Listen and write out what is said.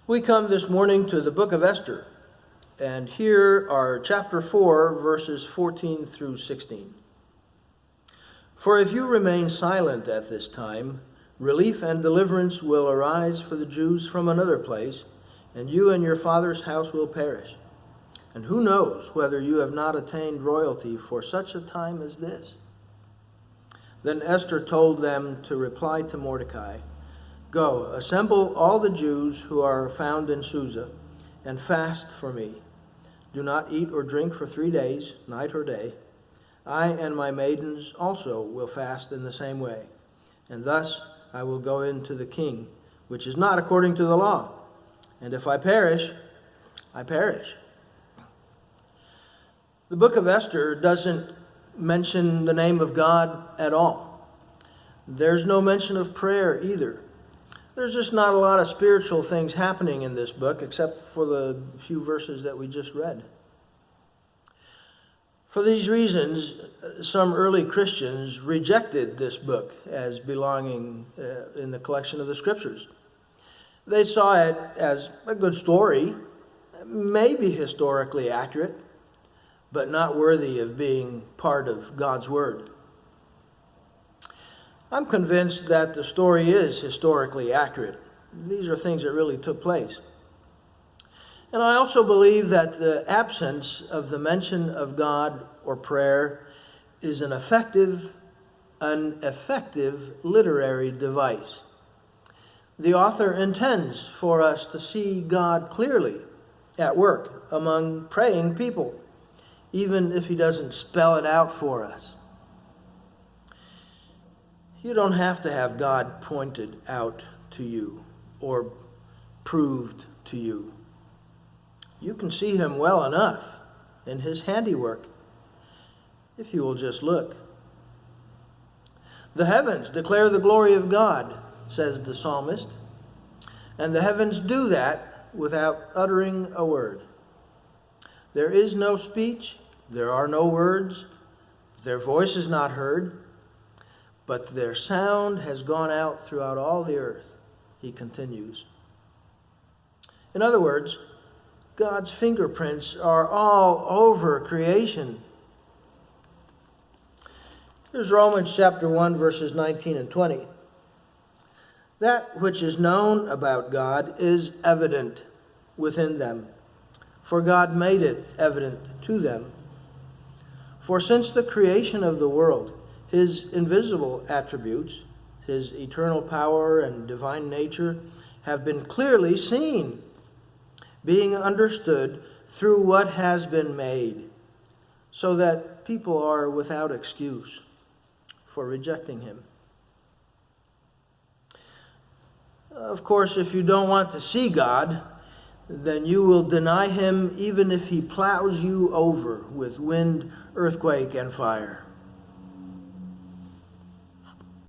We come this morning to the book of Esther, and here are chapter 4, verses 14 through 16. For if you remain silent at this time, relief and deliverance will arise for the Jews from another place, and you and your father's house will perish. And who knows whether you have not attained royalty for such a time as this? Then Esther told them to reply to Mordecai, Go, assemble all the Jews who are found in Susa, and fast for me. Do not eat or drink for 3 days, night or day. I and my maidens also will fast in the same way. And thus I will go in to the king, which is not according to the law. And if I perish, I perish. The book of Esther doesn't mention the name of God at all. There's no mention of prayer either. There's just not a lot of spiritual things happening in this book, except for the few verses that we just read. For these reasons, some early Christians rejected this book as belonging in the collection of the Scriptures. They saw it as a good story, maybe historically accurate, but not worthy of being part of God's Word. I'm convinced that the story is historically accurate. These are things that really took place. And I also believe that the absence of the mention of God or prayer is an effective literary device. The author intends for us to see God clearly at work among praying people, even if he doesn't spell it out for us. You don't have to have God pointed out to you or proved to you. You can see him well enough in his handiwork if you will just look. The heavens declare the glory of God, says the psalmist, and the heavens do that without uttering a word. There is no speech, there are no words, their voice is not heard, but their sound has gone out throughout all the earth, he continues. In other words, God's fingerprints are all over creation. Here's Romans chapter 1, verses 19 and 20. That which is known about God is evident within them, for God made it evident to them. For since the creation of the world, his invisible attributes, his eternal power and divine nature, have been clearly seen, being understood through what has been made, so that people are without excuse for rejecting him. Of course, if you don't want to see God, then you will deny him even if he plows you over with wind, earthquake, and fire.